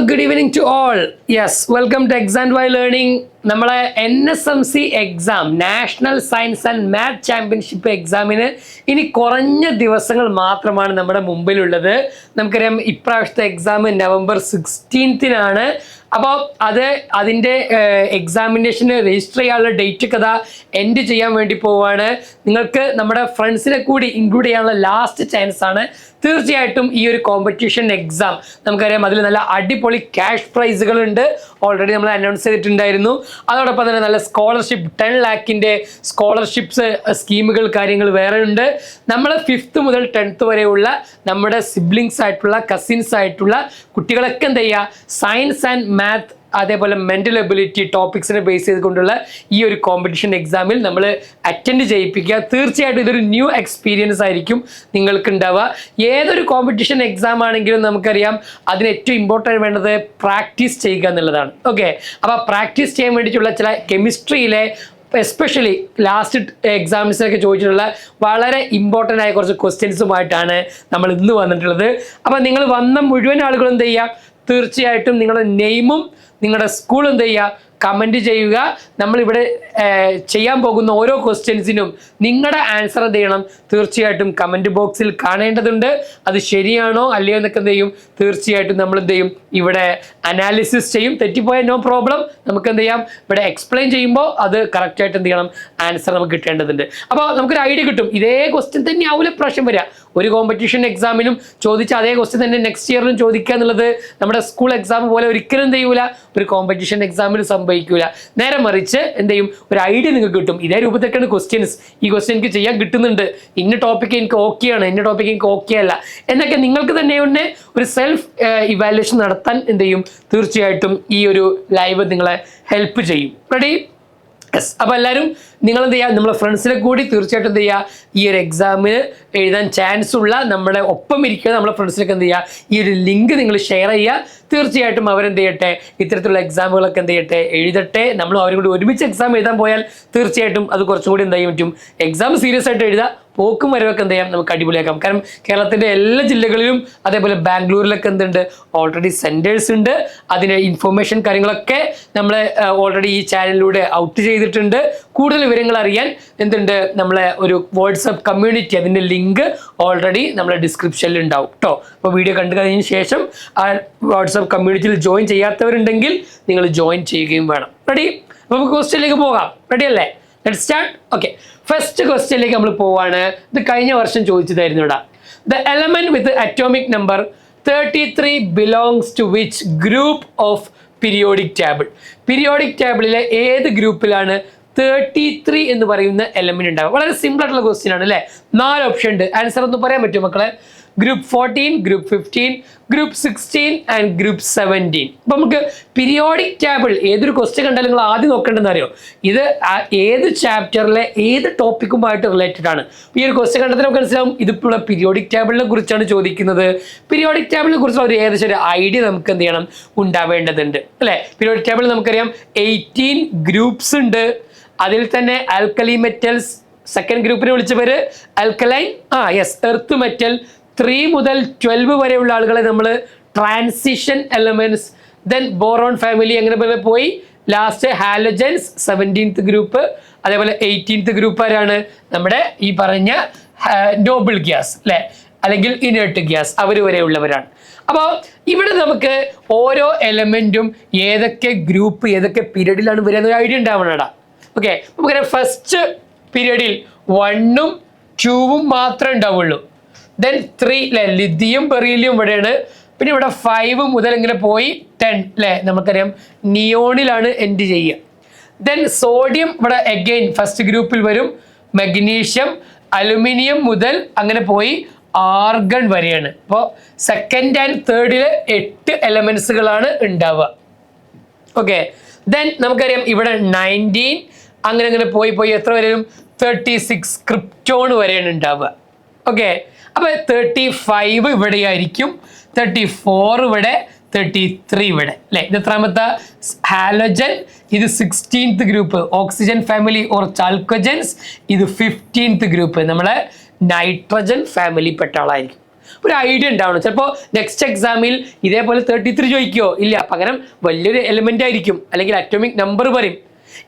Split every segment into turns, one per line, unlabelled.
good evening to all. Yes, welcome to Exam While Learning. നമ്മളെ NSMC exam national science and math championship എക്സാമിന് ഇനി കുറഞ്ഞ ദിവസങ്ങൾ മാത്രമാണ് നമ്മുടെ മുമ്പിലുള്ളത്. നമുക്കറിയാം ഇപ്രാവശ്യത്തെ എക്സാം നവംബർ 16-നാണ്. അപ്പോൾ അതിൻ്റെ എക്സാമിനേഷന് രജിസ്റ്റർ ചെയ്യാനുള്ള ഡേറ്റ് കഥ എൻഡ് ചെയ്യാൻ വേണ്ടി പോവുകയാണ്. നിങ്ങൾക്ക് നമ്മുടെ ഫ്രണ്ട്സിനെ കൂടി ഇൻക്ലൂഡ് ചെയ്യാനുള്ള ലാസ്റ്റ് ചാൻസ് ആണ്. തീർച്ചയായിട്ടും ഈ ഒരു കോമ്പറ്റീഷൻ എക്സാം നമുക്കറിയാം അതിൽ നല്ല അടിപൊളി ക്യാഷ് പ്രൈസുകളുണ്ട്. ഓൾറെഡി നമ്മൾ അനൗൺസ് ചെയ്തിട്ടുണ്ടായിരുന്നു. അതോടൊപ്പം തന്നെ നല്ല സ്കോളർഷിപ്പ് 10 lakhിൻ്റെ സ്കോളർഷിപ്സ് സ്കീമുകൾ കാര്യങ്ങൾ വേറെ ഉണ്ട്. നമ്മൾ 5th മുതൽ 10th വരെയുള്ള നമ്മുടെ സിബ്ലിങ്സ് ആയിട്ടുള്ള കസിൻസ് ആയിട്ടുള്ള കുട്ടികളൊക്കെ എന്ത് ചെയ്യുക, സയൻസ് ആൻഡ് മാത്ത് അതേപോലെ മെൻ്റൽ എബിലിറ്റി ടോപ്പിക്സിനെ ബേസ് ചെയ്തുകൊണ്ടുള്ള ഈ ഒരു കോമ്പറ്റീഷൻ എക്സാമിൽ നമ്മൾ അറ്റൻഡ് ചെയ്യിപ്പിക്കുക. തീർച്ചയായിട്ടും ഇതൊരു ന്യൂ എക്സ്പീരിയൻസ് ആയിരിക്കും നിങ്ങൾക്ക് ഉണ്ടാവുക. ഏതൊരു കോമ്പറ്റീഷൻ എക്സാം ആണെങ്കിലും നമുക്കറിയാം അതിന് ഏറ്റവും ഇമ്പോർട്ടൻ്റ് വേണ്ടത് പ്രാക്ടീസ് ചെയ്യുക എന്നുള്ളതാണ്. ഓക്കെ, അപ്പോൾ പ്രാക്ടീസ് ചെയ്യാൻ വേണ്ടിയിട്ടുള്ള ചില കെമിസ്ട്രിയിലെ എസ്പെഷ്യലി ലാസ്റ്റ് എക്സാംസിനൊക്കെ ചോദിച്ചിട്ടുള്ള വളരെ ഇമ്പോർട്ടൻ്റ് ആയ കുറച്ച് ക്വസ്റ്റ്യൻസുമായിട്ടാണ് നമ്മൾ ഇന്ന് വന്നിട്ടുള്ളത്. അപ്പോൾ നിങ്ങൾ വന്ന മുഴുവൻ ആളുകളും എന്ത് ചെയ്യുക, തീർച്ചയായിട്ടും നിങ്ങളുടെ നെയിമും നിങ്ങളുടെ സ്കൂൾ എന്ത് ചെയ്യുക, കമൻറ്റ് ചെയ്യുക. നമ്മളിവിടെ ചെയ്യാൻ പോകുന്ന ഓരോ ക്വസ്റ്റ്യൻസിനും നിങ്ങളുടെ ആൻസർ എന്ത് ചെയ്യണം, തീർച്ചയായിട്ടും കമൻറ്റ് ബോക്സിൽ കാണേണ്ടതുണ്ട്. അത് ശരിയാണോ അല്ലയോ എന്നൊക്കെ എന്ത് ചെയ്യും, തീർച്ചയായിട്ടും നമ്മൾ എന്ത് ചെയ്യും, ഇവിടെ അനാലിസിസ് ചെയ്യും. തെറ്റിപ്പോയ നോ പ്രോബ്ലം, നമുക്ക് എന്ത് ചെയ്യാം, ഇവിടെ എക്സ്പ്ലെയിൻ ചെയ്യുമ്പോൾ അത് കറക്റ്റായിട്ട് എന്ത് ചെയ്യണം, ആൻസർ നമുക്ക് കിട്ടേണ്ടതുണ്ട്. അപ്പോൾ നമുക്കൊരു ഐഡിയ കിട്ടും. ഇതേ ക്വസ്റ്റ്യൻ തന്നെ ആവില്ല പ്രാവശ്യം വരിക. ഒരു കോമ്പറ്റീഷൻ എക്സാമിനും ചോദിച്ച അതേ ക്വസ്റ്റ്യൻ തന്നെ നെക്സ്റ്റ് ഇയറിലും ചോദിക്കുക എന്നുള്ളത് നമ്മുടെ സ്കൂൾ എക്സാം പോലെ ഒരിക്കലും എന്ത് ചെയ്യൂല, ഒരു കോമ്പറ്റീഷൻ എക്സാമിൽ സംഭവിക്കൂല. നേരെ മറിച്ച് എന്ത് ചെയ്യും, ഒരു ഐഡിയ നിങ്ങൾക്ക് കിട്ടും. ഇതേ രൂപത്തൊക്കെയാണ് ക്വസ്റ്റ്യൻസ്. ഈ ക്വസ്റ്റ്യൻ എനിക്ക് ചെയ്യാൻ കിട്ടുന്നുണ്ട്, ഇന്ന ടോപ്പിക്ക് എനിക്ക് ഓക്കെയാണ്, ഇന്ന ടോപ്പിക്ക് എനിക്ക് ഓക്കെ അല്ല എന്നൊക്കെ നിങ്ങൾക്ക് തന്നെ ഒരു സെൽഫ് ഇവാലുവേഷൻ നടത്താൻ എന്ത് ചെയ്യും, തീർച്ചയായിട്ടും ഈ ഒരു ലൈവ് നിങ്ങളെ ഹെൽപ്പ് ചെയ്യും. റെഡി? യെസ്. അപ്പോൾ എല്ലാവരും നിങ്ങൾ എന്ത് ചെയ്യുക, നമ്മളെ ഫ്രണ്ട്സിനെ കൂടി തീർച്ചയായിട്ടും എന്ത് ചെയ്യുക, ഈ ഒരു എക്സാമിന് എഴുതാൻ ചാൻസ് ഉള്ള നമ്മുടെ ഒപ്പം ഇരിക്കുന്ന നമ്മളെ ഫ്രണ്ട്സിനൊക്കെ എന്ത് ചെയ്യുക, ഈ ഒരു ലിങ്ക് നിങ്ങൾ ഷെയർ ചെയ്യുക. തീർച്ചയായിട്ടും അവരെന്ത് ചെയ്യട്ടെ, ഇത്തരത്തിലുള്ള എക്സാമുകളൊക്കെ എന്ത് ചെയ്യട്ടെ, എഴുതട്ടെ. നമ്മൾ അവരും കൂടി ഒരുമിച്ച് എക്സാം എഴുതാൻ പോയാൽ തീർച്ചയായിട്ടും അത് കുറച്ചും കൂടി എന്ത് ചെയ്യാൻ പറ്റും, എക്സാം സീരിയസ് ആയിട്ട് എഴുതുക. പോക്കും വരവൊക്കെ എന്ത് ചെയ്യാം, നമുക്ക് അടിപൊളിയാക്കാം. കാരണം കേരളത്തിൻ്റെ എല്ലാ ജില്ലകളിലും അതേപോലെ ബാംഗ്ലൂരിലൊക്കെ എന്തുണ്ട്, ഓൾറെഡി സെൻറ്റേഴ്സ് ഉണ്ട്. അതിൻ്റെ ഇൻഫർമേഷൻ കാര്യങ്ങളൊക്കെ നമ്മൾ ഓൾറെഡി ഈ ചാനലിലൂടെ ഔട്ട് ചെയ്തിട്ടുണ്ട്. കൂടുതൽ വിവരങ്ങൾ അറിയാൻ എന്തുണ്ട്, നമ്മളെ ഒരു വാട്സപ്പ് കമ്മ്യൂണിറ്റി, അതിൻ്റെ ലിങ്ക് ഓൾറെഡി നമ്മളെ ഡിസ്ക്രിപ്ഷനിൽ ഉണ്ടാവും കേട്ടോ. അപ്പോൾ വീഡിയോ കണ്ടു കഴിഞ്ഞതിന് ശേഷം ആ വാട്സപ്പ് കമ്മ്യൂണിറ്റിയിൽ ജോയിൻ ചെയ്യാത്തവരുണ്ടെങ്കിൽ നിങ്ങൾ ജോയിൻ ചെയ്യുകയും വേണം. റെഡി? അപ്പോൾ നമുക്ക് ക്വസ്റ്റ്യനിലേക്ക് പോകാം. റെഡി അല്ലേ? Let's start. ഓക്കെ, ഫസ്റ്റ് ക്വസ്റ്റ്യനിലേക്ക് നമ്മൾ പോവാണ്. ഇത് കഴിഞ്ഞ വർഷം ചോദിച്ചതായിരുന്നു ഇവിടെ. The element with atomic number 33 belongs to which group of periodic table? Periodic ടേബിളിലെ ഏത് ഗ്രൂപ്പിലാണ് 33 എന്ന് പറയുന്ന എലമെന്റ് ഉണ്ടാവുക? വളരെ സിമ്പിൾ ആയിട്ടുള്ള ക്വസ്റ്റ്യൻ ആണ് അല്ലേ? 4 ഓപ്ഷൻ ഉണ്ട്. ആൻസർ ഒന്ന് പറയാൻ പറ്റുമോ മക്കളെ? Group 14, group 15, group 16 and group 17. അപ്പോൾ നമുക്ക് പീരിയോഡിക് ടേബിൾ ഏതൊരു ക്വസ്റ്റ്യൻ കണ്ടാലും നിങ്ങൾ ആദ്യം നോക്കേണ്ടതെന്ന് അറിയോ, ഇത് ഏത് ചാപ്റ്ററിലെ ഏത് ടോപ്പിക്കുമായിട്ട് റിലേറ്റഡ് ആണ്. ഈ ഒരു ക്വസ്റ്റ്യൻ കണ്ടതിൽ നമുക്ക് മനസ്സിലാവും ഇതിപ്പോൾ പീരിയോഡിക് ടേബിളിനെ കുറിച്ചാണ് ചോദിക്കുന്നത്. പീരിയോഡിക് ടേബിളിനെ കുറിച്ചുള്ള ഒരു ഏകദേശം ഒരു ഐഡിയ നമുക്ക് എന്ത് ചെയ്യണം, ഉണ്ടാവേണ്ടതുണ്ട് അല്ലേ? പീരിയോഡിക് ടേബിൾ നമുക്കറിയാം 18 ഗ്രൂപ്പ്സ് ഉണ്ട്. അതിൽ തന്നെ ആൽക്കലി മെറ്റൽസ്, സെക്കൻഡ് ഗ്രൂപ്പിനെ വിളിച്ച പേര് ആൽക്കലൈൻ, യെസ്, എർത്ത് മെറ്റൽ. 3 മുതൽ 12 വരെയുള്ള ആളുകളെ നമ്മൾ transition elements, then boron family, അങ്ങനെ പോലെ പോയി ലാസ്റ്റ് ഹാലജൻസ് 17th ഗ്രൂപ്പ്. അതേപോലെ 18th ഗ്രൂപ്പ് ആരാണ്, നമ്മുടെ ഈ പറഞ്ഞ നോബിൾ ഗ്യാസ് അല്ലേ, അല്ലെങ്കിൽ ഇനേർട്ട് ഗ്യാസ്, അവർ വരെയുള്ളവരാണ്. അപ്പോൾ ഇവിടെ നമുക്ക് ഓരോ എലമെന്റും ഏതൊക്കെ ഗ്രൂപ്പ് ഏതൊക്കെ പീരീഡിലാണ് വരിക എന്നൊരു ഐഡിയ ഉണ്ടാവണടാ. ഓക്കെ, നമുക്കറിയാം ഫസ്റ്റ് പീരീഡിൽ 1ഉം 2ഉം മാത്രമേ ഉണ്ടാവുള്ളൂ. ദെൻ 3 അല്ലേ, ലിഥിയം ബെറീലിയം ഇവിടെയാണ്. പിന്നെ ഇവിടെ 5 മുതൽ ഇങ്ങനെ പോയി 10 അല്ലേ, നമുക്കറിയാം നിയോണിലാണ് എൻഡ് ചെയ്യുക. ദെൻ സോഡിയം ഇവിടെ അഗെയിൻ ഫസ്റ്റ് ഗ്രൂപ്പിൽ വരും. മഗ്നീഷ്യം, അലുമിനിയം മുതൽ അങ്ങനെ പോയി ആർഗൺ വരെയാണ്. അപ്പോൾ സെക്കൻഡ് ആൻഡ് തേർഡിൽ 8 എലമെന്റ്സുകളാണ് ഉണ്ടാവുക. ഓക്കെ, ദെൻ നമുക്കറിയാം ഇവിടെ 19 അങ്ങനെ അങ്ങനെ പോയി എത്ര വരെയും 36 ക്രിപ്റ്റോൺ വരെയാണ് ഉണ്ടാവുക. ഓക്കെ, അപ്പോൾ 35 ഇവിടെയായിരിക്കും, 34 ഇവിടെ, 33 ഇവിടെ അല്ലേ. ഇത് എത്രാമത്തെ? ഹാലോജൻ. ഇത് 16th group oxygen family or ചാൽക്കോജൻസ്. ഇത് 15th ഗ്രൂപ്പ് നമ്മളെ നൈട്രജൻ ഫാമിലി പെട്ട ആളായിരിക്കും. ഒരു ഐഡിയ ഉണ്ടാവണം. ചിലപ്പോൾ നെക്സ്റ്റ് എക്സാമിൽ ഇതേപോലെ 33 ചോദിക്കുമോ? ഇല്ല, പകരം വലിയൊരു എലിമെന്റ് ആയിരിക്കും, അല്ലെങ്കിൽ അറ്റോമിക് നമ്പർ പറയും.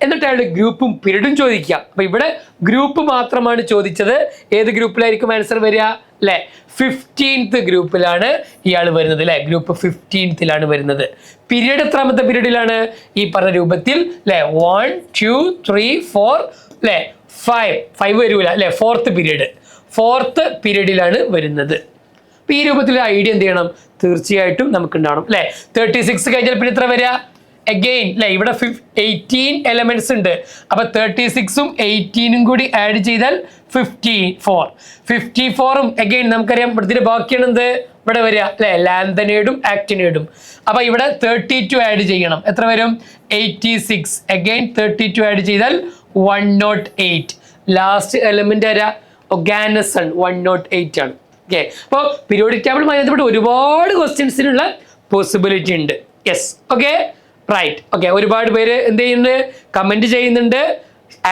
എന്നിട്ട് അയാളുടെ ഗ്രൂപ്പും പീരീഡും ചോദിക്കാം. അപ്പൊ ഇവിടെ ഗ്രൂപ്പ് മാത്രമാണ് ചോദിച്ചത്. ഏത് ഗ്രൂപ്പിലായിരിക്കും ആൻസർ വരിക? അല്ലെ, 15th ഗ്രൂപ്പിലാണ് ഇയാൾ വരുന്നത്. അല്ലെ, ഗ്രൂപ്പ് 15th വരുന്നത്. പീരീഡ് എത്രാമത്തെ പീരീഡിലാണ്? ഈ പറഞ്ഞ രൂപത്തിൽ അല്ലെ, 1 2 3 4 അല്ലെ, 5 വരൂല അല്ലെ, 4th പീരീഡ്, 4th പീരീഡിലാണ് വരുന്നത്. അപ്പൊ ഈ രൂപത്തിൽ ഐഡിയ എന്ത് ചെയ്യണം? തീർച്ചയായിട്ടും നമുക്ക് ഉണ്ടാവണം. അല്ലെ, 36 കഴിഞ്ഞാൽ പിന്നെ എത്ര വരിക? അഗെയിൻ അല്ലെ, ഇവിടെ 18 എലമെന്റ്സ് ഉണ്ട്. അപ്പൊ 36ഉം 18ഉം കൂടി ആഡ് ചെയ്താൽ 54ഉം അഗെയിൻ നമുക്കറിയാം ഇതിന്റെ ബാക്കിയാണ് എന്ത് ഇവിടെ വരിക? അല്ലെ, ലാന്തനേഡും ആക്ടിനേഡും. അപ്പൊ ഇവിടെ 32 ആഡ് ചെയ്യണം. എത്ര വരും? 86. അഗെയിൻ 32 ആഡ് ചെയ്താൽ 108. ലാസ്റ്റ് എലമെന്റ് ആരാ? ഓർഗാനസൺ, 108 ആണ്. ഓക്കെ, അപ്പോൾ പീരിയോഡിക് ടേബിളുമായി ബന്ധപ്പെട്ട് ഒരുപാട് ക്വസ്റ്റ്യൻസിനുള്ള പോസിബിലിറ്റി ഉണ്ട്. Yes, okay, right. ഓക്കെ, ഒരുപാട് പേര് എന്ത് ചെയ്യുന്നുണ്ട്? കമന്റ് ചെയ്യുന്നുണ്ട്.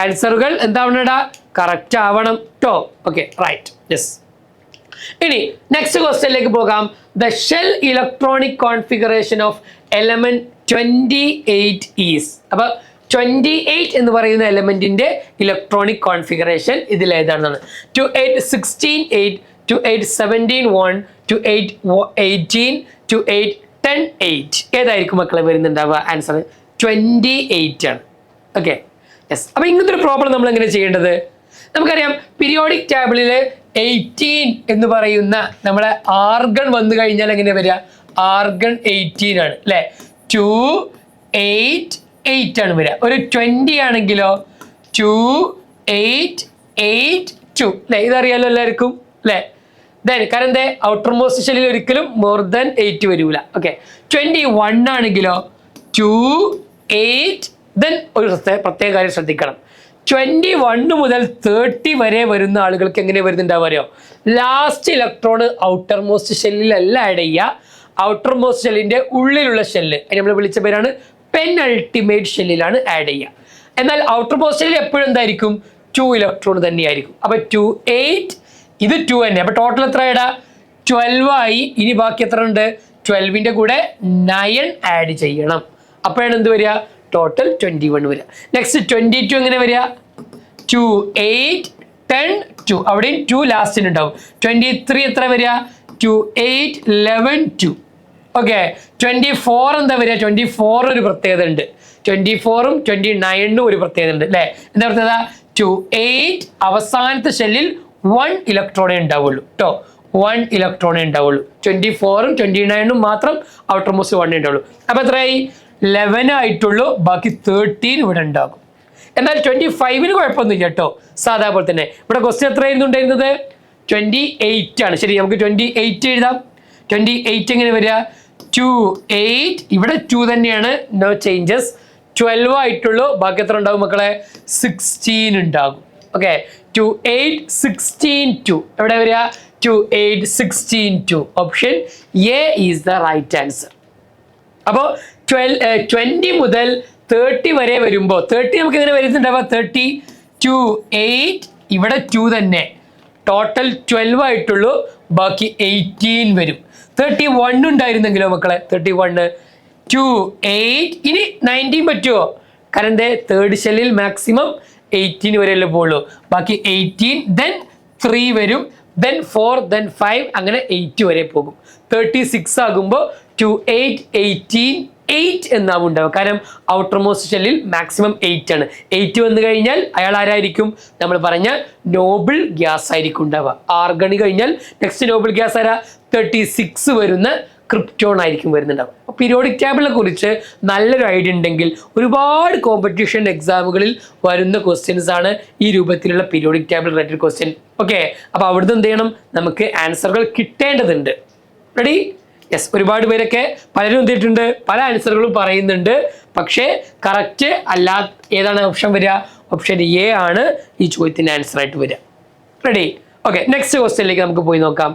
ആൻസറുകൾ എന്താവണടാ? കറക്റ്റ് ആവണം ട്ടോ. Okay, right. യെസ്. ഇനി നെക്സ്റ്റ് ക്വസ്റ്റ്യനിലേക്ക് പോകാം. The shell electronic configuration of element 28 is. അപ്പൊ 28 എന്ന് പറയുന്ന എലമെന്റിന്റെ ഇലക്ട്രോണിക് കോൺഫിഗറേഷൻ ഇതിൽ ഏതാണെന്നാണ്. 28 16 8 28 17 1 28 18 28 10 8. ഏതായിരിക്കും മക്കളെ വരുന്നുണ്ടാവുക? ആൻസർ 28 ആണ്. Okay, yes. അപ്പൊ ഇങ്ങനത്തെ ഒരു പ്രോബ്ലം നമ്മൾ എങ്ങനെ ചെയ്യേണ്ടത്? നമുക്കറിയാം പീരിയോഡിക് ടേബിളിൽ 18 എന്ന് പറയുന്ന നമ്മളെ ആർഗൺ വന്നു കഴിഞ്ഞാൽ എങ്ങനെ വരിക? ആർഗൺ 18 ആണ് അല്ലെ, 2 8 8 ആണ് വരിക. ഒരു 20 ആണെങ്കിലോ 2 8 8 2 അല്ലെ, ഇതറിയാലോ എല്ലാവർക്കും അല്ലെ. കാരണം എന്താ? ഔട്ടർ മോസ്റ്റ് ഷെല്ലിൽ ഒരിക്കലും മോർ ദാൻ 8 വരൂല. ഓക്കെ, 21 ആണെങ്കിലോ 2 8 ദെൻ ഒരു പ്രത്യേക കാര്യം ശ്രദ്ധിക്കണം. 21 മുതൽ 30 വരെ വരുന്ന ആളുകൾക്ക് എങ്ങനെ വരുന്നുണ്ടാവുക? ലാസ്റ്റ് ഇലക്ട്രോൺ ഔട്ടർ മോസ്റ്റ് ഷെല്ലിലല്ല ആഡ് ചെയ്യുക, ഔട്ടർ മോസ്റ്റ് ഷെല്ലിന്റെ ഉള്ളിലുള്ള ഷെല്ല്, നമ്മൾ വിളിച്ച പേരാണ് പെൻഅൾട്ടിമേറ്റ് ഷെല്ലിലാണ് ആഡ് ചെയ്യുക. എന്നാൽ ഔട്ടർ മോസ്റ്റ് ഷെല്ലിൽ എപ്പോഴും എന്തായിരിക്കും? 2 ഇലക്ട്രോൺ തന്നെയായിരിക്കും. അപ്പൊ 2 8 ഇത് 2 തന്നെ. അപ്പൊ ടോട്ടൽ എത്ര ഇടാ? 12 ആയി. ഇനി ബാക്കി എത്ര ഉണ്ട്? 12ന്റെ കൂടെ 9 ആഡ് ചെയ്യണം. അപ്പോഴാണ് എന്ത് വരിക? ടോട്ടൽ 21 വരിക. നെക്സ്റ്റ് 22 എങ്ങനെ വരിക? 2 8 10 2. അവിടെയും 2 ലാസ്റ്റിന് ഉണ്ടാവും. 23 എത്ര വരിക? 2 8 11 2. ഓക്കെ, 24 എന്താ വരിക? 24 ഒരു പ്രത്യേകത ഉണ്ട്. 24ഉം 29ഉം ഒരു പ്രത്യേകത ഉണ്ട് അല്ലെ. എന്താ പ്രത്യേകത? 2 8 അവസാനത്തെ ഷെല്ലിൽ 1 ഇലക്ട്രോണേ ഉണ്ടാവുള്ളൂ കേട്ടോ. 1 ഇലക്ട്രോണേ ഉണ്ടാവുള്ളൂ. 24ഉം 29ഉം മാത്രം ഔട്ടർ മോസ്റ്റ് 1 ഉണ്ടാവുള്ളൂ. അപ്പൊ എത്രയായി? 11 ആയിട്ടുള്ളൂ. ബാക്കി 13 ഇവിടെ ഉണ്ടാകും. എന്നാൽ 25ന് കുഴപ്പമൊന്നുമില്ല കേട്ടോ, സാധാ പോലെ തന്നെ. ഇവിടെ ക്വസ്റ്റ്യൻ എത്രയായിരുന്നു ഉണ്ടായിരുന്നത്? 28 ആണ്. ശരി, നമുക്ക് 28 എഴുതാം. 28 എങ്ങനെ വരിക? 2 8 ഇവിടെ 2 തന്നെയാണ്, നോ ചേഞ്ചസ്. 12 ആയിട്ടുള്ളൂ. ബാക്കി എത്ര ഉണ്ടാകും മക്കളെ? 16 ഉണ്ടാകും. ഓക്കെ, 2 8 16 2. എവിടെ വരിക? 2 8 16 2. Option A is the right answer. അപ്പോൾ 20 മുതൽ 30 വരെ വരുമ്പോൾ 30 നമുക്ക് എങ്ങനെ വരുന്നുണ്ടാവുക? 30 2 8 ഇവിടെ 2 തന്നെ, ടോട്ടൽ 12 ആയിട്ടുള്ളൂ. ബാക്കി 18 വരും. 31 ഉണ്ടായിരുന്നെങ്കിലോ മക്കളെ? 31 2 8 ഇനി 19 പറ്റുമോ? കാരണം തേർഡ് ഷെല്ലിൽ മാക്സിമം 18 വരെയല്ലേ പോകുള്ളൂ. ബാക്കി 18 ദെൻ 3 വരും, ദെൻ 4 ദെൻ 5 അങ്ങനെ 8 വരെ പോകും. 36 ആകുമ്പോൾ 2 8 18 8 എന്നാവും ഉണ്ടാവുക. കാരണം ഔട്ടർ മോസ്റ്റ് ഷെല്ലിൽ മാക്സിമം 8 ആണ്. 8 വന്നു കഴിഞ്ഞാൽ അയാൾ ആരായിരിക്കും? നമ്മൾ പറഞ്ഞ നോബിൾ ഗ്യാസ് ആയിരിക്കും ഉണ്ടാവുക. ആർഗണി കഴിഞ്ഞാൽ നെക്സ്റ്റ് നോബിൾ ഗ്യാസ് ആരാ? 36 വരുന്ന ക്രിപ്റ്റോൺ ആയിരിക്കും വരുന്നുണ്ടാവും. അപ്പോൾ പീരിയോഡിക് ടേബിളിനെ കുറിച്ച് നല്ലൊരു ഐഡിയ ഉണ്ടെങ്കിൽ ഒരുപാട് കോമ്പറ്റീഷൻ എക്സാമുകളിൽ വരുന്ന ക്വസ്റ്റ്യൻസ് ആണ് ഈ രൂപത്തിലുള്ള periodic table related question. Okay, അപ്പോൾ അവിടുന്ന് എന്ത് ചെയ്യണം? നമുക്ക് ആൻസറുകൾ കിട്ടേണ്ടതുണ്ട്. റെഡി? യെസ്. ഒരുപാട് പേരൊക്കെ പലരും എന്തിട്ടുണ്ട്? പല ആൻസറുകളും പറയുന്നുണ്ട്. പക്ഷേ കറക്റ്റ് അല്ലാത്ത ഏതാണ് ഓപ്ഷൻ വരിക? ഓപ്ഷൻ എ ആണ് ഈ ചോദ്യത്തിൻ്റെ ആൻസർ ആയിട്ട് വരിക. റെഡി? ഓക്കെ, നെക്സ്റ്റ് ക്വസ്റ്റ്യനിലേക്ക് നമുക്ക് പോയി നോക്കാം.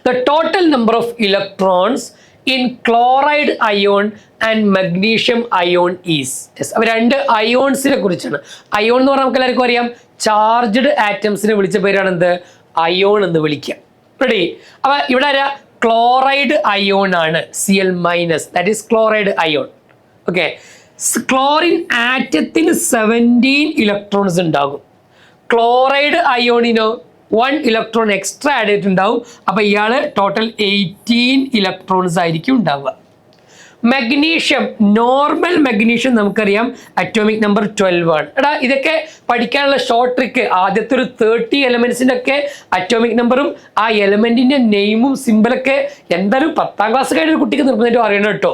The total number of electrons in chloride ion and magnesium ion is. Yes, അവ രണ്ട് അയോൺസിനെ കുറിച്ചാണ്. അയോൺ എന്ന് പറഞ്ഞാൽ നമുക്ക് എല്ലാവർക്കും അറിയാം, ചാർജ്ഡ് ആറ്റംസിനെ വിളിച്ച പേരാണ് എന്ത്? അയോൺ എന്ന് വിളിക്കുക. റെഡി? അപ്പൊ ഇവിടെ ക്ലോറൈഡ് അയോൺ ആണ് Cl minus, that is chloride ion. Okay, chlorine ആറ്റത്തിന് 17 ഇലക്ട്രോൺസ് ഉണ്ടാകും. ക്ലോറൈഡ് അയോണിനോ 1 ഇലക്ട്രോൺ എക്സ്ട്രാ ആഡ് ചെയ്തിട്ടുണ്ടാവും. അപ്പൊ ഇയാള് ടോട്ടൽ 18 ഇലക്ട്രോൺസ് ആയിരിക്കും ഉണ്ടാവുക. മഗ്നീഷ്യം, നോർമൽ മഗ്നീഷ്യം നമുക്കറിയാം അറ്റോമിക് നമ്പർ 12 ആണ്. എടാ ഇതൊക്കെ പഠിക്കാനുള്ള ഷോർട്ട് ട്രിക്ക്, ആദ്യത്തെ ഒരു 30 എലമെന്റ്സിന്റെ ഒക്കെ അറ്റോമിക് നമ്പറും ആ എലമെന്റിന്റെ നെയിമും സിമ്പിളൊക്കെ എന്തായാലും 10ാം ക്ലാസ് കഴിഞ്ഞ കുട്ടിക്ക് നിർബന്ധമായിട്ട് അറിയണം കേട്ടോ.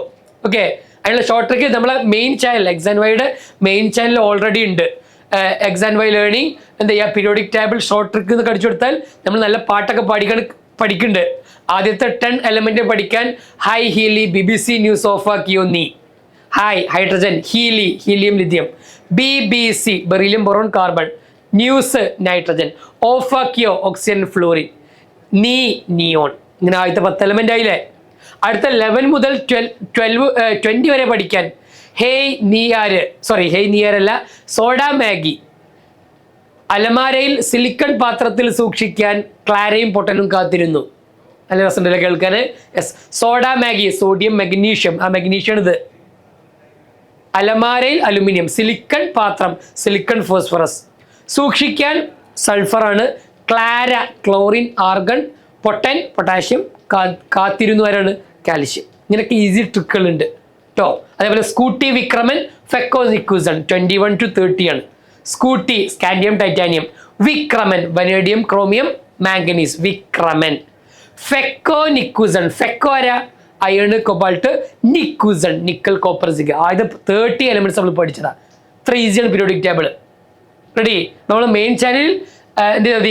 ഓക്കെ, അതിനുള്ള ഷോർട്ട് ട്രിക്ക് നമ്മളെ മെയിൻ ചാനൽ എക്സാൻവൈയുടെ മെയിൻ ചാനൽ ഓൾറെഡി ഉണ്ട്. എക്സാൻവൈ ലേണിംഗ് എന്താ ചെയ്യുക, പീരിയോഡിക് ടേബിൾ ഷോർട്ട് ട്രിക്ക് എന്ന് കടിച്ചു കൊടുത്താൽ നമ്മൾ നല്ല പാട്ടൊക്കെ പഠിക്കുന്നുണ്ട്. ആദ്യത്തെ 10 എലമെന്റ് പഠിക്കാൻ ഹൈ ഹീലി BBC ന്യൂസ് ഓഫ് ആക്കിയോ നീ, ഹായ് ഹൈഡ്രജൻ, ഹീലി helium lithium, BBC beryllium boron carbon, news nitrogen, off ആക്കിയോ ഓക്സിജൻ ഫ്ലോറിൻ, നീ നിയോൺ. ഇങ്ങനെ ആദ്യത്തെ 10 എലമെന്റ് ആയില്ലേ. അടുത്ത 11 മുതൽ 20 വരെ പഠിക്കാൻ ഹേയ് നീയാര്, ഹേയ് നീയാരല്ല, സോഡ മാഗി, അലമാരയിൽ സിലിക്കൺ പാത്രത്തിൽ സൂക്ഷിക്കാൻ ക്ലാരയും പൊട്ടനും കാത്തിരുന്നു. നല്ല രസമുണ്ടല്ലോ കേൾക്കാൻ. Yes, soda Maggi, sodium magnesium, ആ മഗ്നീഷ്യം ഇത്. അലമാരയിൽ അലുമിനിയം, സിലിക്കൺ പാത്രം, സിലിക്കൺ ഫോസ്ഫറസ്, സൂക്ഷിക്കാൻ സൾഫർ ആണ്, ക്ലാര ക്ലോറിൻ ആർഗൺ, പൊട്ടൻ പൊട്ടാഷ്യം, കാത്തിരുന്നു ആരാണ് കാൽഷ്യം. ഇങ്ങനെയൊക്കെ ഈസി ട്രിക്കുകളുണ്ട് കേട്ടോ. അതേപോലെ സ്കൂട്ടി വിക്രമൻ, ഫെക്കോ നിക്കൂസൺ 21 to 30 ആണ്. Scooty scandium titanium, Vikraman vanadium chromium manganese, Vikraman. ഫെക്കോ നിക്കൂസൺ, ഫെക്കോ ആരാ, അയൺ കൊബാൾട്ട്, നിക്കൂസൺ നിക്കൽ കോപ്പർ സിഗ. ആദ്യം 30 എലമെന്റ്സ് നമ്മൾ പഠിച്ചതാ. ഇത്ര ഈസിയാണ് പീരിയോഡിക് ടേബിൾ. റെഡി? നമ്മൾ മെയിൻ ചാനലിൽ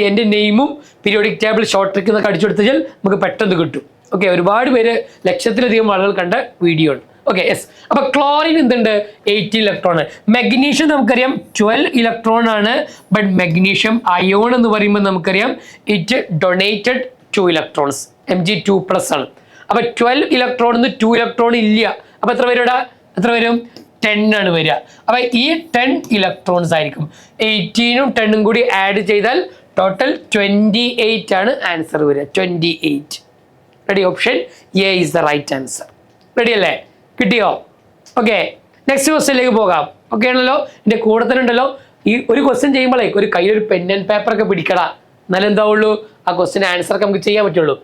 എൻ്റെ നെയിമും പീരിയോഡിക് ടേബിൾ ഷോർട്ട് ട്രിക്ക് എന്നൊക്കെ അടിച്ചു കൊടുത്താൽ നമുക്ക് പെട്ടെന്ന് കിട്ടും. ഓക്കെ, ഒരുപാട് പേര് ലക്ഷത്തിലധികം ആളുകൾ കണ്ട വീഡിയോ ആണ്. Okay, yes. അപ്പൊ ക്ലോറിൻ എന്തുണ്ട്, 18 ഇലക്ട്രോൺ. മഗ്നീഷ്യം നമുക്കറിയാം 12 ഇലക്ട്രോൺ ആണ്. ബട്ട് മഗ്നീഷ്യം അയോൺ എന്ന് പറയുമ്പോൾ നമുക്കറിയാം ഇറ്റ് ഡൊണേറ്റഡ് 2 ഇലക്ട്രോൺസ്, Mg2+ ആണ്. അപ്പൊ 12 ഇലക്ട്രോണിന്ന് 2 ഇലക്ട്രോൺ ഇല്ല. അപ്പൊ എത്ര വരും ഇവിടെ, എത്ര വരും, 10 ആണ് വരിക. അപ്പൊ ഈ 10 ഇലക്ട്രോൺസ് ആയിരിക്കും. 18ഉം 10ഉം കൂടി ആഡ് ചെയ്താൽ ടോട്ടൽ 28 ആണ് ആൻസർ വരിക. 28. Ready? Option A is the right answer. Ready അല്ലേ? കിട്ടിയോ? ഓക്കെ, നെക്സ്റ്റ് ക്വസ്റ്റ്യനിലേക്ക് പോകാം. ഓക്കെ ആണല്ലോ? എൻ്റെ കൂടെ തന്നെ ഉണ്ടല്ലോ. ഈ ഒരു ക്വസ്റ്റ്യൻ ചെയ്യുമ്പോഴേ ഒരു കയ്യിലൊരു പെൻ ആൻഡ് പേപ്പർ ഒക്കെ പിടിക്കടാ, എന്നാലും എന്താ ഉള്ളൂ, ആ ക്വസ്റ്റ്യൻ ആൻസർ ഒക്കെ നമുക്ക് ചെയ്യാൻ പറ്റുള്ളൂ.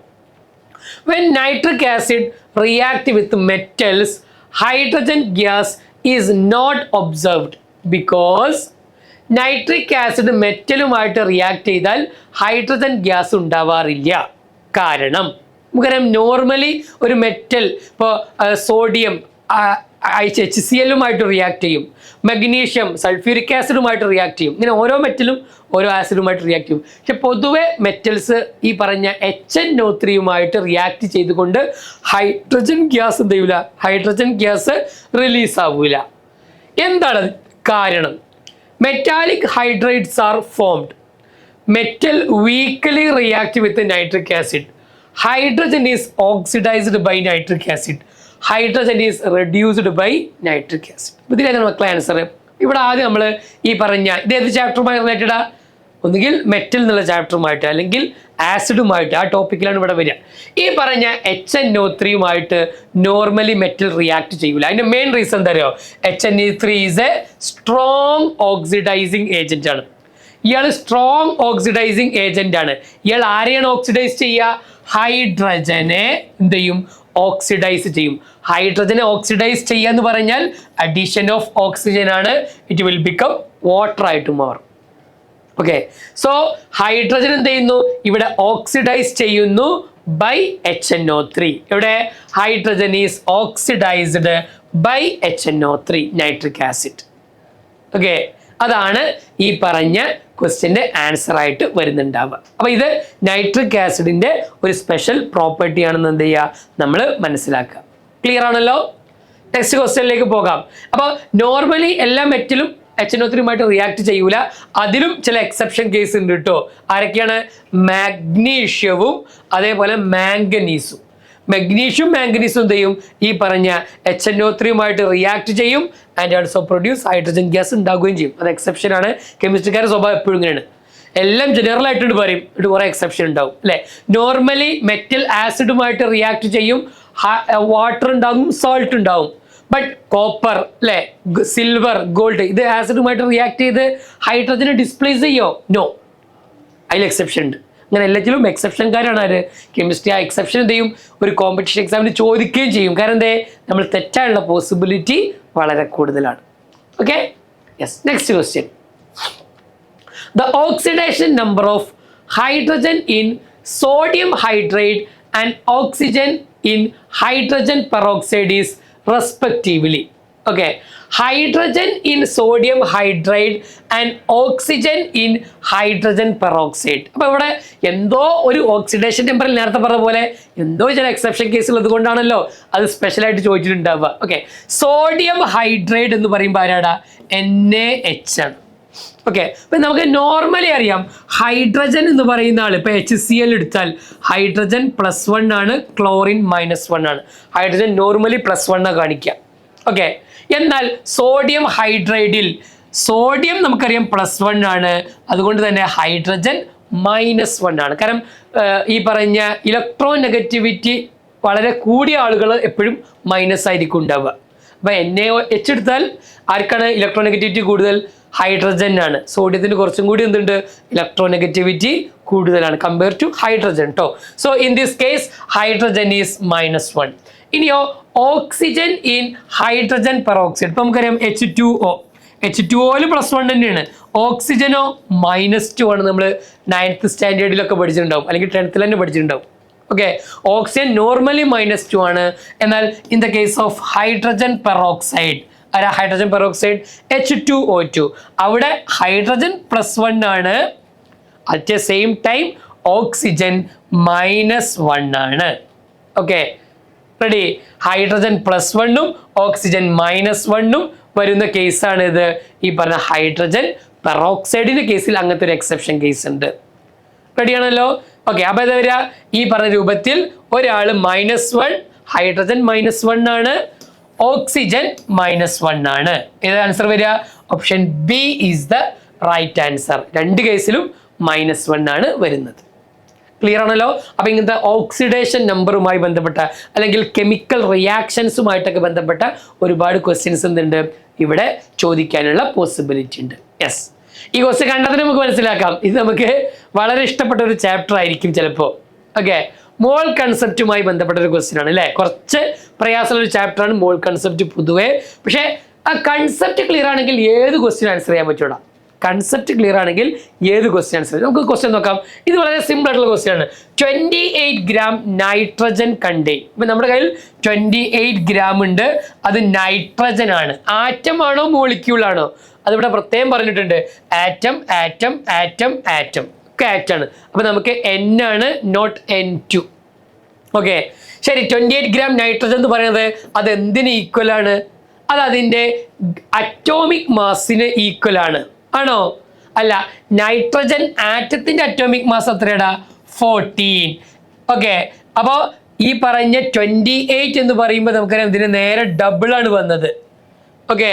When nitric acid react with metals, hydrogen gas is not observed because nitric acid മെറ്റലുമായിട്ട് റിയാക്ട് ചെയ്താൽ ഹൈഡ്രജൻ ഗ്യാസ് ഉണ്ടാവാറില്ല. കാരണം നമുക്കറിയാം നോർമലി ഒരു മെറ്റൽ ഇപ്പോൾ സോഡിയം HCl-ഉമായിട്ട് റിയാക്ട് ചെയ്യും, മഗ്നീഷ്യം സൾഫ്യൂരിക് ആസിഡുമായിട്ട് റിയാക്ട് ചെയ്യും. ഇങ്ങനെ ഓരോ മെറ്റലും ഓരോ ആസിഡുമായിട്ട് റിയാക്ട് ചെയ്യും. പക്ഷെ പൊതുവെ മെറ്റൽസ് ഈ പറഞ്ഞ HNO3-യുമായിട്ട് റിയാക്ട് ചെയ്തുകൊണ്ട് ഹൈഡ്രജൻ ഗ്യാസ് എന്ത് ചെയ്യൂല, ഹൈഡ്രജൻ ഗ്യാസ് റിലീസ് ആവൂല. എന്താണ് കാരണം? Metallic hydrides are formed. Metal weakly react with nitric acid. Hydrogen is oxidised by nitric acid. Hydrogen is reduced by nitric acid. ഇതിലേതാണ് മക്കളെ ആൻസർ? ഇവിടെ ആദ്യം നമ്മൾ ഈ പറഞ്ഞ ഇതേത് ചാപ്റ്ററുമായി റിലേറ്റഡാ? ഒന്നുകിൽ മെറ്റൽ എന്നുള്ള ചാപ്റ്ററുമായിട്ട് അല്ലെങ്കിൽ ആസിഡുമായിട്ട്, ആ ടോപ്പിക്കിലാണ് ഇവിടെ വരിക. ഈ പറഞ്ഞ HNO3-യുമായിട്ട് നോർമലി മെറ്റൽ റിയാക്ട് ചെയ്യൂല. അതിൻ്റെ മെയിൻ റീസൺ എന്താ അറിയോ? HNO3 is A strong oxidising agent ആണ്. ഇയാൾ സ്ട്രോങ് ഓക്സിഡൈസിങ് ഏജന്റ് ആണ്. ഇയാൾ ആരെയാണ് ഓക്സിഡൈസ് ചെയ്യുക? ഹൈഡ്രജനെ എന്ത് ചെയ്യും? ഓക്സിഡൈസ് ചെയ്യും. ഹൈഡ്രജനെ ഓക്സിഡൈസ് ചെയ്യുക എന്ന് പറഞ്ഞാൽ അഡീഷൻ ഓഫ് ഓക്സിജൻ ആണ്. ഇറ്റ് വിൽ ബിക്കം വാട്ടർ ആയിട്ട് മാറും. ഓക്കെ, സോ ഹൈഡ്രജൻ എന്ത് ചെയ്യുന്നു? ഇവിടെ ഓക്സിഡൈസ് ചെയ്യുന്നു ബൈ HNO3. ഇവിടെ hydrogen is oxidised by HNO3 nitric acid. Okay, അതാണ് ഈ പറഞ്ഞ ക്വസ്റ്റ്യൻ്റെ ആൻസർ ആയിട്ട് വരുന്നുണ്ടാവുക. അപ്പൊ ഇത് നൈട്രിക് ആസിഡിന്റെ ഒരു സ്പെഷ്യൽ പ്രോപ്പർട്ടി ആണെന്ന് എന്ത് ചെയ്യുക, നമ്മൾ മനസ്സിലാക്കുക. ക്ലിയർ ആണല്ലോ? നെക്സ്റ്റ് ക്വസ്റ്റ്യനിലേക്ക് പോകാം. അപ്പോൾ നോർമലി എല്ലാ മെറ്റലും HNO3-യുമായിട്ട് റിയാക്ട് ചെയ്യൂല. അതിലും ചില എക്സെപ്ഷൻ കേസ് ഉണ്ട് കേട്ടോ. ആരൊക്കെയാണ്? മാഗ്നീഷ്യവും അതേപോലെ മാംഗനീസും. മഗ്നീഷ്യം മാംഗനീസും എന്ത് ചെയ്യും? ഈ പറഞ്ഞ HNO3-യുമായിട്ട് റിയാക്ട് ചെയ്യും and also produce hydrogen gas ഉണ്ടാകുകയും ചെയ്യും. അത് എക്സെപ്ഷൻ ആണ്. കെമിസ്ട്രിക്കാരുടെ സ്വഭാവം എപ്പോഴും ഇങ്ങനെയാണ്. എല്ലാം ജനറൽ ആയിട്ട് പറയും, ഇത് കുറെ എക്സെപ്ഷൻ ഉണ്ടാവും അല്ലെ. നോർമലി മെറ്റൽ ആസിഡുമായിട്ട് റിയാക്ട് ചെയ്യും, വാട്ടർ ഉണ്ടാകും, സോൾട്ട് ഉണ്ടാവും. ബട്ട് കോപ്പർ അല്ലെ, സിൽവർ, ഗോൾഡ് ഇത് ആസിഡുമായിട്ട് റിയാക്ട് ചെയ്ത് ഹൈഡ്രജനെ ഡിസ്പ്ലേസ് ചെയ്യോ? നോ. അതിൽ എക്സെപ്ഷൻ ഉണ്ട്. അങ്ങനെ എല്ലാത്തിലും എക്സെപ്ഷൻകാരാണ് ആര്? കെമിസ്ട്രി. ആ എക്സെപ്ഷൻ എന്ത് ചെയ്യും? ഒരു കോമ്പറ്റീഷൻ എക്സാമിന് ചോദിക്കുകയും ചെയ്യും. കാരണം എന്തേ? നമ്മൾ തെറ്റാനുള്ള പോസിബിലിറ്റി വളരെ കൂടുതലാണ്. Okay, yes. Next question. The oxidation number of hydrogen in sodium hydride and oxygen in hydrogen peroxide is respectively. Okay, hydrogen in sodium hydride and oxygen in hydrogen peroxide. അപ്പോൾ ഇവിടെ എന്തോ ഒരു ഓക്സിഡേഷൻ ടെമ്പറിൽ നേരത്തെ പറഞ്ഞ പോലെ എന്തോ ചില എക്സെപ്ഷൻ കേസ് ഉള്ളത് കൊണ്ടാണല്ലോ അത് സ്പെഷ്യലായിട്ട് ചോദിച്ചിട്ടുണ്ടാവുക. ഓക്കെ, സോഡിയം ഹൈഡ്രൈഡ് എന്ന് പറയുമ്പോൾ ആരാടാ? NaH ആണ്. ഓക്കെ, അപ്പം നമുക്ക് നോർമലി അറിയാം ഹൈഡ്രജൻ എന്ന് പറയുന്ന ആൾ ഇപ്പോൾ HCl എടുത്താൽ ഹൈഡ്രജൻ +1 ആണ്, ക്ലോറിൻ -1 ആണ്. ഹൈഡ്രജൻ നോർമലി +1 കാണിക്കുക. ഓക്കെ, എന്നാൽ സോഡിയം ഹൈഡ്രൈഡിൽ സോഡിയം നമുക്കറിയാം +1 ആണ്, അതുകൊണ്ട് തന്നെ ഹൈഡ്രജൻ -1 ആണ്. കാരണം ഈ പറഞ്ഞ ഇലക്ട്രോ നെഗറ്റിവിറ്റി വളരെ കൂടിയ ആളുകൾ എപ്പോഴും മൈനസ് ആയിരിക്കും ഉണ്ടാവുക. അപ്പോൾ NaOH എടുത്താൽ ആർക്കാണ് ഇലക്ട്രോ നെഗറ്റിവിറ്റി കൂടുതൽ? ഹൈഡ്രജൻ ആണ്. സോഡിയത്തിന് കുറച്ചും കൂടി എന്തുണ്ട്? ഇലക്ട്രോ നെഗറ്റിവിറ്റി കൂടുതലാണ് കമ്പയർ ടു ഹൈഡ്രജൻ കേട്ടോ. So in this case hydrogen is -1. ഇനിയോ ഓക്സിജൻ ഇൻ ഹൈഡ്രജൻ പെറോക്സൈഡ്. ഇപ്പം നമുക്കറിയാം H2O +1 തന്നെയാണ്. ഓക്സിജനോ -2 ആണ്. നമ്മൾ 9th സ്റ്റാൻഡേർഡിലൊക്കെ പഠിച്ചിട്ടുണ്ടാവും, അല്ലെങ്കിൽ 10th തന്നെ പഠിച്ചിട്ടുണ്ടാവും. ഓക്കെ, ഓക്സിജൻ നോർമലി -2 ആണ്. എന്നാൽ in the case of hydrogen peroxide, hydrogen peroxide H2O2, അവിടെ ഹൈഡ്രജൻ +1 ആണ്, at the same time oxygen -1 ആണ്. Okay, ready? ഹൈഡ്രജൻ +1ഉം ഓക്സിജൻ -1ഉം വരുന്ന കേസാണ് ഇത്. ഈ പറഞ്ഞ ഹൈഡ്രജൻ പെറോക്സൈഡിന്റെ കേസിൽ അങ്ങനത്തെ ഒരു എക്സെപ്ഷൻ കേസ് ഉണ്ട്. റെഡിയാണല്ലോ? ഓക്കെ, അപ്പോൾ ഇത് വരിക ഈ പറഞ്ഞ രൂപത്തിൽ ഒരാൾ -1, ഹൈഡ്രജൻ -1 ആണ്, ഓക്സിജൻ -1 ആണ്. ഏത് ആൻസർ വരിക? Option B is the right answer. രണ്ട് കേസിലും -1 ആണ് വരുന്നത്. ക്ലിയർ ആണല്ലോ? അപ്പൊ ഇങ്ങനത്തെ ഓക്സിഡേഷൻ നമ്പറുമായി ബന്ധപ്പെട്ട അല്ലെങ്കിൽ കെമിക്കൽ റിയാക്ഷൻസുമായിട്ടൊക്കെ ബന്ധപ്പെട്ട ഒരുപാട് ക്വസ്റ്റ്യൻസ് എന്തുണ്ട് ഇവിടെ ചോദിക്കാനുള്ള പോസിബിലിറ്റി ഉണ്ട്. യെസ്, ഈ ക്വസ്റ്റ്യൻ കണ്ടതിന് നമുക്ക് മനസ്സിലാക്കാം ഇത് നമുക്ക് വളരെ ഇഷ്ടപ്പെട്ട ഒരു ചാപ്റ്റർ ആയിരിക്കും ചിലപ്പോൾ. ഓക്കെ, മോൾ കൺസെപ്റ്റുമായി ബന്ധപ്പെട്ട ഒരു ക്വസ്റ്റ്യൻ ആണ് അല്ലേ. കുറച്ച് പ്രയാസമുള്ള ഒരു ചാപ്റ്ററാണ് മോൾ കൺസെപ്റ്റ് പൊതുവേ. പക്ഷേ ആ കൺസെപ്റ്റ് ക്ലിയർ ആണെങ്കിൽ ഏത് ക്വസ്റ്റ്യൻ ആൻസർ ചെയ്യാൻ പറ്റൂടാ. കൺസെപ്റ്റ് ക്ലിയർ ആണെങ്കിൽ ഏത് ക്വസ്റ്റ്യൻ ആൻസർ ചെയ്യാം. നമുക്ക് ക്വസ്റ്റ്യൻ നോക്കാം. ഇത് വളരെ സിമ്പിൾ ആയിട്ടുള്ള ക്വസ്റ്റ്യൻ ആണ്. 28 ഗ്രാം നൈട്രജൻ കണ്ടെയ്ൻ. ഇപ്പം നമ്മുടെ കയ്യിൽ 28 ഗ്രാം ഉണ്ട്, അത് നൈട്രജൻ ആണ്. ആറ്റം ആണോ മോളിക്യൂൾ ആണോ? അതിവിടെ പ്രത്യേകം പറഞ്ഞിട്ടുണ്ട്. ആറ്റം ആറ്റം ആറ്റം ആറ്റം ഒക്കെ ആറ്റാണ്. അപ്പം നമുക്ക് N ആണ്, നോട്ട് N2. ഓക്കെ, ശരി. 28 ഗ്രാം നൈട്രജൻ എന്ന് പറയുന്നത് അത് എന്തിന് ഈക്വൽ ആണ്? അത് അതിൻ്റെ അറ്റോമിക് മാസിന് ഈക്വൽ ആണ്. ആണോ? അല്ല, നൈട്രജൻ ആറ്റത്തിന്റെ അറ്റോമിക് മാസ് എത്രയാടാ? 14. ഓക്കെ, അപ്പോൾ ഈ പറഞ്ഞ 28 എന്ന് പറയുമ്പോൾ നമുക്കറിയാം ഇതിന് നേരെ ഡബിൾ ആണ് വന്നത്. ഓക്കെ,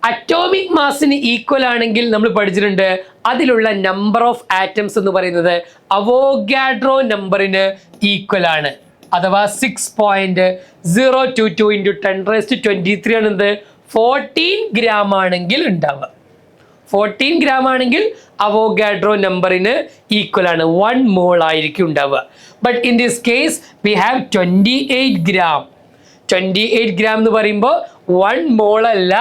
അറ്റോമിക് മാസിന് ഈക്വൽ ആണെങ്കിൽ നമ്മൾ പഠിച്ചിട്ടുണ്ട് അതിലുള്ള നമ്പർ ഓഫ് ആറ്റംസ് എന്ന് പറയുന്നത് അവോഗാഡ്രോ നമ്പറിന് ഈക്വൽ ആണ്. അഥവാ 6.022 × 10⁻23 ആണ്. എന്ത്? 14 ഗ്രാം ആണെങ്കിൽ ഉണ്ടാവുക. 14 ഗ്രാം ആണെങ്കിൽ അവോഗാഡ്രോ നമ്പറിന് ഈക്വൽ ആണ്, 1 മോൾ ആയിരിക്കും ഉണ്ടാവുക. But in this case we have 28 gram. 28 gram എന്ന് പറയുമ്പോൾ 1 മോൾ അല്ല,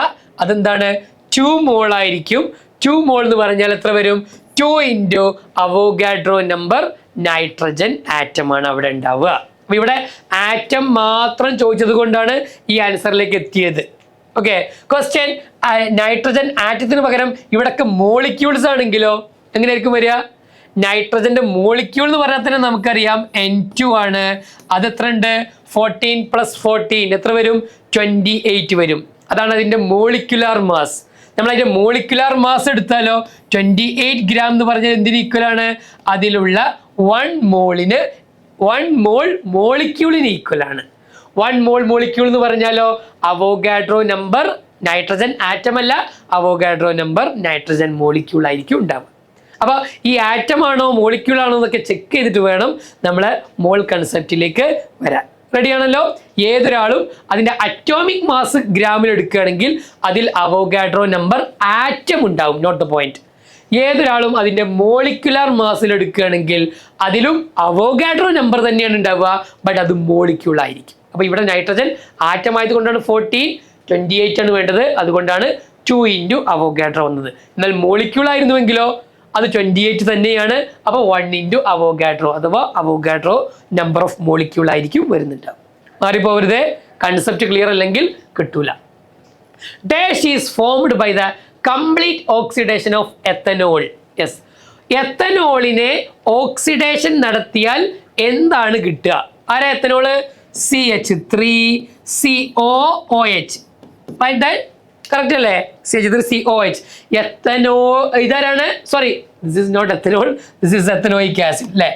അതെന്താണ്? 2 മോൾ ആയിരിക്കും. 2 മോൾ എന്ന് പറഞ്ഞാൽ എത്ര വരും? 2 × അവോഗാഡ്രോ നമ്പർ നൈട്രജൻ ആറ്റമാണ് അവിടെ ഉണ്ടാവുക. അപ്പൊ ഇവിടെ ആറ്റം മാത്രം ചോദിച്ചത് കൊണ്ടാണ് ഈ ആൻസറിലേക്ക് എത്തിയത്. ഓക്കെ, ക്വസ്റ്റ്യൻ നൈട്രജൻ ആറ്റത്തിന് പകരം ഇവിടൊക്കെ മോളിക്യൂൾസ് ആണെങ്കിലോ എങ്ങനെയായിരിക്കും വരിക? നൈട്രജന്റെ മോളിക്യൂൾ എന്ന് പറഞ്ഞാൽ തന്നെ നമുക്കറിയാം N2 ആണ്. അത് എത്ര ഉണ്ട്? 14 + 14 എത്ര വരും? 28 വരും. അതാണ് അതിന്റെ മോളിക്യുലാർ മാസ്. നമ്മൾ അതിന്റെ മോളിക്യുലാർ മാസ് എടുത്താലോ 28 ഗ്രാം എന്ന് പറഞ്ഞാൽ എന്തിന് ഈക്വൽ ആണ്? അതിലുള്ള 1 മോളിന് 1 മോൾ മോളിക്യൂളിന് ഈക്വൽ ആണ്. 1 മോൾ മോളിക്യൂൾ എന്ന് പറഞ്ഞാലോ അവോഗാഡ്രോ നമ്പർ നൈട്രജൻ ആറ്റം അല്ല, അവോഗാഡ്രോ നമ്പർ നൈട്രജൻ മോളിക്യൂൾ ആയിരിക്കും ഉണ്ടാവുക. അപ്പോൾ ഈ ആറ്റം ആണോ മോളിക്യൂൾ ആണോ എന്നൊക്കെ ചെക്ക് ചെയ്തിട്ട് വേണം നമ്മൾ മോൾ കൺസെപ്റ്റിലേക്ക് വരാൻ. റെഡിയാണല്ലോ? ഏതൊരാളും അതിൻ്റെ അറ്റോമിക് മാസ് ഗ്രാമിൽ എടുക്കുകയാണെങ്കിൽ അതിൽ അവോഗാഡ്രോ നമ്പർ ആറ്റം ഉണ്ടാവും, നോട്ട് ദ പോയിന്റ്. ഏതൊരാളും അതിൻ്റെ മോളിക്കുലാർ മാസിൽ എടുക്കുകയാണെങ്കിൽ അതിലും അവോഗാഡ്രോ നമ്പർ തന്നെയാണ് ഉണ്ടാവുക, ബട്ട് അത് മോളിക്യൂൾ ആയിരിക്കും. അപ്പോൾ ഇവിടെ നൈട്രജൻ ആറ്റം ആയതുകൊണ്ടാണ് 28 ആണ് വേണ്ടത്, അതുകൊണ്ടാണ് 2 ഇൻറ്റു അവോഗാഡ്രോ വന്നത്. എന്നാൽ മോളിക്യൂൾ ആയിരുന്നുവെങ്കിലോ അത് 28 തന്നെയാണ്. അപ്പോൾ 1 ഇൻറ്റു അവോഗാഡ്രോ അഥവാ അവോഗാഡ്രോ നമ്പർ ഓഫ് മോളിക്യൂൾ ആയിരിക്കും വരുന്നുണ്ടാവും. മാറിപ്പോവരുതേ, കൺസെപ്റ്റ് ക്ലിയർ അല്ലെങ്കിൽ കിട്ടൂല. Dash is formed by the complete oxidation of ethanol. Yes, എത്തനോളിനെ ഓക്സിഡേഷൻ നടത്തിയാൽ എന്താണ് കിട്ടുക? ആരാ എത്തനോള്? CH3COOH. കറക്റ്റ് അല്ലേ? CH3COH. എത്തനോ ഇതാരാണ്? Sorry, this is not ethanol, this is ethanoic acid അല്ലേ?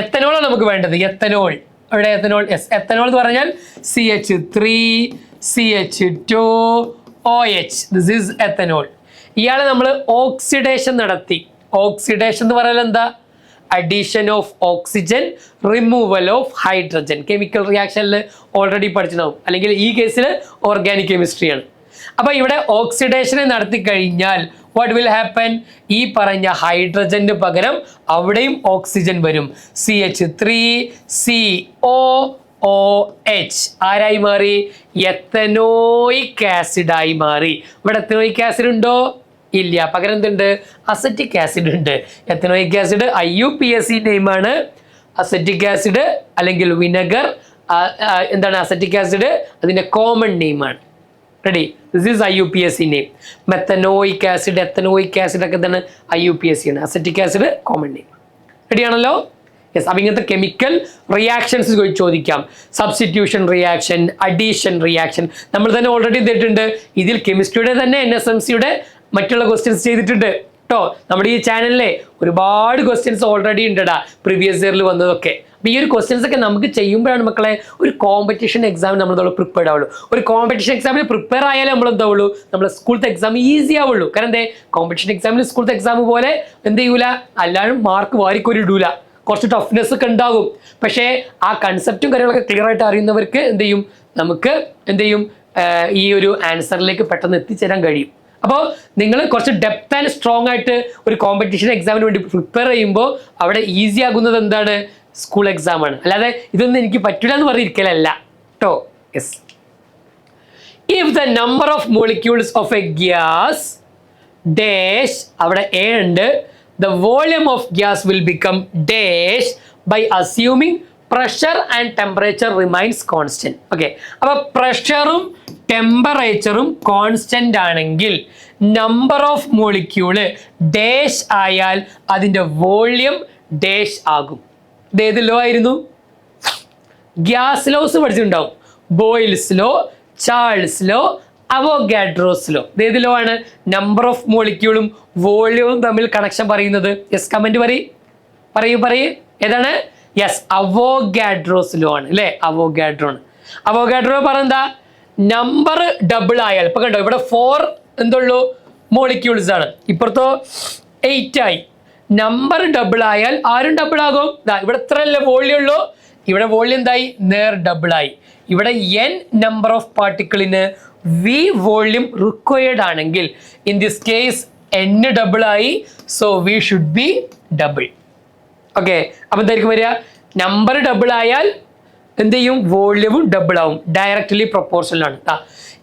എത്തനോളാണ് നമുക്ക് വേണ്ടത്. എത്തനോൾ ഇവിടെ എത്തനോൾ. യെസ്, എത്തനോൾ എന്ന് പറഞ്ഞാൽ CH3CH2OH. This is ethanol. ഇയാളെ നമ്മൾ ഓക്സിഡേഷൻ നടത്തി. ഓക്സിഡേഷൻ എന്ന് പറഞ്ഞാൽ എന്താ? Addition of oxygen, removal of hydrogen. Chemical റിയാക്ഷനിൽ ഓൾറെഡി പഠിച്ചിട്ടുണ്ടാവും, അല്ലെങ്കിൽ ഈ കേസിൽ ഓർഗാനിക് കെമിസ്ട്രിയാണ്. അപ്പോൾ ഇവിടെ ഓക്സിഡേഷനെ നടത്തി കഴിഞ്ഞാൽ വാട്ട് വിൽ ഹാപ്പൻ? ഈ പറഞ്ഞ ഹൈഡ്രജന് പകരം അവിടെയും ഓക്സിജൻ വരും. CH3COOH ആരായി മാറി? എത്തനോയിക് ആസിഡായി മാറി. ഇവിടെ എത്തനോയിക് ആസിഡ് ഉണ്ടോ? ഇല്ല. പകരം എന്തുണ്ട്? അസറ്റിക് ആസിഡ് ഉണ്ട്. എത്തനോയിക് ആസിഡ് IUPAC നെയിമാണ്. അസറ്റിക് ആസിഡ് അല്ലെങ്കിൽ വിനെഗർ എന്താണ്? അസറ്റിക് ആസിഡ് അതിൻ്റെ കോമൺ നെയിമാണ്. Ready? This is IUPAC name. Methanoic acid, ethanoic acid ഒക്കെ എന്താണ്? IUPAC ആണ്. Acetic acid common name. റെഡിയാണല്ലോ? യെസ്. അപ്പം ഇങ്ങനത്തെ കെമിക്കൽ റിയാക്ഷൻസ് ചോദിക്കാം. സബ്സ്റ്റിറ്റ്യൂഷൻ റിയാക്ഷൻ, അഡീഷൻ റിയാക്ഷൻ നമ്മൾ തന്നെ ഓൾറെഡി ചെയ്തിട്ടുണ്ട്. ഇതിൽ കെമിസ്ട്രിയുടെ തന്നെ NSMCയുടെ മറ്റുള്ള ക്വസ്റ്റ്യൻസ് ചെയ്തിട്ടുണ്ട് കേട്ടോ. നമ്മുടെ ഈ ചാനലിലെ ഒരുപാട് ക്വസ്റ്റ്യൻസ് ഓൾറെഡി ഉണ്ടടാ, പ്രീവിയസ് ഇയറിൽ വന്നതൊക്കെ. അപ്പോൾ ഈ ഒരു ക്വസ്റ്റ്യൻസ് ഒക്കെ നമുക്ക് ചെയ്യുമ്പോഴാണ് മക്കളെ ഒരു കോമ്പറ്റീഷൻ എക്സാമിന് നമ്മൾ പ്രിപ്പയർഡ് ആവുള്ളൂ. ഒരു കോമ്പറ്റീഷൻ എക്സാമിന് പ്രിപ്പയർ ആയാലേ നമ്മൾ എന്താവുള്ളൂ? നമ്മൾ സ്കൂളത്തെ എക്സാം ഈസി ആവുള്ളൂ. കാരണം എന്തേ? കോമ്പറ്റീഷൻ എക്സാമിന് സ്കൂളത്തെ എക്സാം പോലെ എന്ത് ചെയ്യൂല, അല്ലാണ്ട് മാർക്ക് വാരിക്കൊരു ഇടൂല. കുറച്ച് ടഫ്നെസ് ഒക്കെ ഉണ്ടാകും. പക്ഷേ ആ കൺസെപ്റ്റും കാര്യങ്ങളൊക്കെ ക്ലിയർ ആയിട്ട് അറിയുന്നവർക്ക് എന്ത് ചെയ്യും? നമുക്ക് എന്ത് ചെയ്യും? ഈ ഒരു ആൻസറിലേക്ക് പെട്ടെന്ന് എത്തിച്ചേരാൻ കഴിയും. അപ്പോൾ നിങ്ങൾ കുറച്ച് ഡെപ്ത് ആൻഡ് സ്ട്രോങ് ആയിട്ട് ഒരു കോമ്പറ്റീഷൻ എക്സാമിന് വേണ്ടി പ്രിപ്പയർ ചെയ്യുമ്പോൾ അവിടെ ഈസി ആകുന്നത് എന്താണ്? സ്കൂൾ എക്സാം ആണ്. അല്ലാതെ ഇതൊന്നും എനിക്ക് പറ്റില്ല എന്ന് പറഞ്ഞിരിക്കലല്ല കേട്ടോ. Yes. If the number of molecules of A gas dash, അവിടെ എ ഉണ്ട്, the volume of gas will become dash by assuming pressure and temperature remains constant. Okay, അപ്പോൾ പ്രഷറും ടെമ്പറേച്ചറും കോൺസ്റ്റന്റ് ആണെങ്കിൽ നമ്പർ ഓഫ് മോളിക്യൂള് ഡാഷ് ആയാൽ അതിൻ്റെ volume dash ആകും. ഇത് ഏത് ലോ ആയിരുന്നു? ഗ്യാസ് ലോസ് പഠിച്ചിട്ടുണ്ടാവും. Boyle's law, Charles law, Avogadro's law. ഏത് ലോ ആണ്? നമ്പർ ഓഫ് മോളിക്യൂളും വോള്യവും തമ്മിൽ കണക്ഷൻ പറയുന്നത്. യെസ്, കമന്റ് പറയൂ. ഏതാണ്? യെസ്, അവോഗാഡ്രോസ് ലോ ആണ് അല്ലേ? അവോഗാഡ്രോ ആണ്. അവോഗാഡ്രോ പറഞ്ഞെന്താ? നമ്പർ ഡബിൾ ആയാൽ, ഇപ്പൊ കണ്ടോ ഇവിടെ 4 എന്തുള്ളൂ? മോളിക്യൂൾസ് ആണ്. ഇപ്പുറത്തോ 8 ആയി. നമ്പർ ഡബിൾ ആയാൽ ആരും ഡബിൾ ആകും. ഇവിടെ ഇത്രയല്ലേ വോള്യം ഉള്ളൂ. ഇവിടെ വോള്യം എന്തായി? നേർ ഡബിൾ ആയി. ഇവിടെ n നമ്പർ ഓഫ് പാർട്ടിക്കിളിന് V വോള്യം റിക്വയർഡ് ആണെങ്കിൽ in this case n double ആയി. So V should be double. Okay, അപ്പം എന്തായിരിക്കും വരിക? നമ്പർ ഡബിൾ ആയാൽ എന്ത് ചെയ്യും? വോള്യവും ഡബിൾ ആവും. ഡയറക്റ്റ്ലി പ്രൊപ്പോർഷണൽ ആണ്.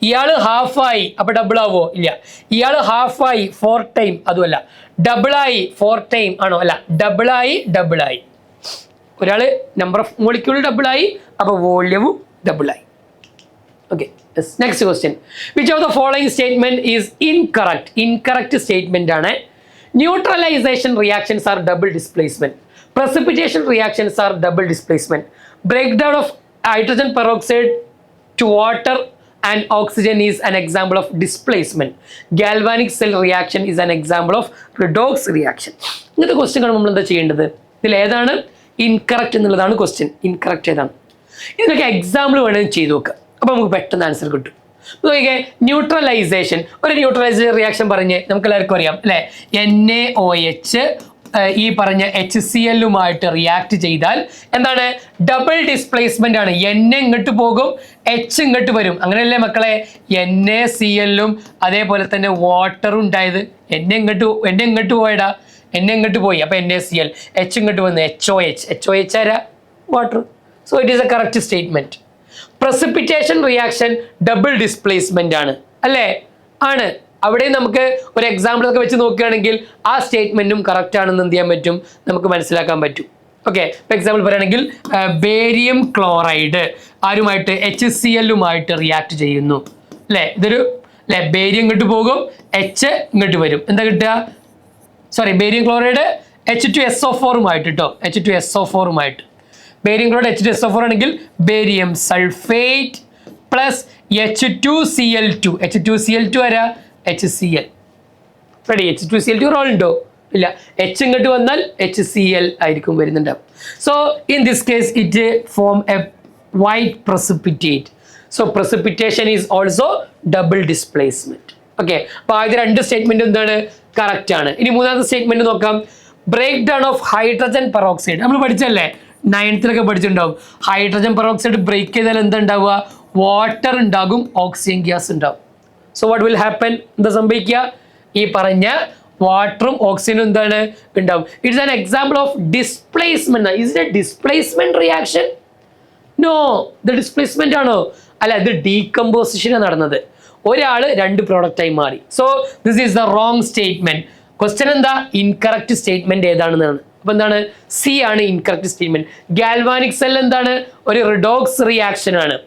ഇയാൾ ഹാഫായി, അപ്പൊ ഡബിൾ ആവോ? ഇല്ല. ഇയാൾ ഹാഫായി 4 ടൈം, അതുമല്ല. ഡബിളായി 4 ടൈം ആണോ? അല്ല. ഡബിളായി. ഒരാൾ നമ്പർ ഓഫ് മോളിക്യൂൾ ഡബിളായി, അപ്പൊ വോള്യവും ഡബിളായി. Okay, next question. Which of the following statement is incorrect? Incorrect statement ആണ്. Neutralisation reactions are double displacement. Precipitation reactions are double displacement. Breakdown of hydrogen peroxide to water and oxygen is an example of displacement. Galvanic cell reaction is an example of redox reaction. ഇങ്ങനത്തെ question കാണുമ്പോൾ നമ്മൾ എന്താ ചെയ്യേണ്ടത്? ഇതിൽ ഏതാണ് incorrect എന്നുള്ളതാണ് question. Incorrect ഏതാണ്? ഇതിനൊക്കെ എക്സാമ്പിൾ വേണമെങ്കിൽ ചെയ്ത് നോക്കുക. അപ്പോൾ നമുക്ക് പെട്ടെന്ന് ആൻസർ കിട്ടും. നോക്കിക്കേ, ന്യൂട്രലൈസേഷൻ. ഒരു ന്യൂട്രലൈസേഷൻ റിയാക്ഷൻ പറഞ്ഞ് നമുക്ക് എല്ലാവർക്കും അറിയാം അല്ലേ? NaOH ഈ പറഞ്ഞ HCl-ഉമായിട്ട് റിയാക്ട് ചെയ്താൽ എന്താണ്? ഡബിൾ ഡിസ്പ്ലേസ്മെന്റ് ആണ്. N ഇങ്ങോട്ട് പോകും, H ഇങ്ങോട്ട് വരും. അങ്ങനെയല്ലേ മക്കളെ NaCl-ഉം അതേപോലെ തന്നെ വാട്ടറും ഉണ്ടായത്? N ഇങ്ങോട്ട് പോയടാ, N ഇങ്ങോട്ട് പോയി, അപ്പൊ NaCl. H ഇങ്ങോട്ട് വന്ന് HOH ആരാ? Water. So it is A correct statement. Precipitation reaction double displacement ആണ് അല്ലേ? ആണ്. അവിടെ നമുക്ക് ഒരു എക്സാമ്പിൾ ഒക്കെ വെച്ച് നോക്കുകയാണെങ്കിൽ ആ സ്റ്റേറ്റ്മെന്റും കറക്റ്റ് ആണെന്ന് എന്ത് ചെയ്യാൻ പറ്റും? നമുക്ക് മനസ്സിലാക്കാൻ പറ്റും. ഓക്കെ, ഇപ്പൊ എക്സാമ്പിൾ പറയുകയാണെങ്കിൽ ബേരിയം ക്ലോറൈഡ് ആരുമായിട്ട്? HCl-ഉമായിട്ട് റിയാക്ട് ചെയ്യുന്നു അല്ലേ? ഇതൊരു അല്ലെ, ബേരിയം ഇങ്ങോട്ട് പോകും, H ഇങ്ങോട്ട് വരും. എന്താ കിട്ടുക? സോറി, ബേരിയം ക്ലോറൈഡ് H2SO4-ഉമായിട്ട് കേട്ടോ, H2SO4-ഉമായിട്ട്. ബേരിയം ക്ലോറൈഡ് H2SO4 ആണെങ്കിൽ barium sulphate plus H2Cl2. H2Cl2 ആരാ? HCl. റെഡി? H2Cl2 റോൾ ഉണ്ടോ? ഇല്ല. H ഇങ്ങോട്ട് വന്നാൽ HCl ആയിരിക്കും വരുന്നുണ്ടാവും. So in this case it form a white precipitate. So precipitation is also double displacement. Okay, അപ്പൊ ആദ്യ രണ്ട് സ്റ്റേറ്റ്മെന്റ് എന്താണ്? കറക്റ്റ് ആണ്. ഇനി മൂന്നാമത്തെ സ്റ്റേറ്റ്മെന്റ് നോക്കാം. Break down of hydrogen peroxide. നമ്മൾ പഠിച്ചല്ലേ, 9th പഠിച്ചിട്ടുണ്ടാവും. ഹൈഡ്രജൻ പെറോക്സൈഡ് ബ്രേക്ക് ചെയ്താൽ എന്താ ഉണ്ടാവുക? വാട്ടർ ഉണ്ടാകും, ഓക്സിജൻ ഗ്യാസ് ഉണ്ടാവും. So what will happen? എന്താ സംഭവിക്കുക? ഈ പറഞ്ഞ വാട്ടറും ഓക്സിജനും എന്താണ് ഉണ്ടാവും. It's an example of displacement. Is it a displacement reaction? No. ഇത് ഡിസ്പ്ലേസ്മെന്റ് ആണോ? അല്ല, ഇത് ഡീകമ്പോസിഷനാണ് നടന്നത്. ഒരാള് രണ്ട് പ്രോഡക്റ്റായി മാറി. So this is the wrong statement. Question എന്താ? ഇൻകറക്റ്റ് സ്റ്റേറ്റ്മെന്റ് ഏതാണെന്നാണ്. അപ്പൊ എന്താണ്? സി ആണ് ഇൻകറക്റ്റ് സ്റ്റേറ്റ്മെന്റ്. ഗാൽവാനിക് സെൽ എന്താണ്? ഒരു റിഡോക്സ് റിയാക്ഷൻ ആണ്.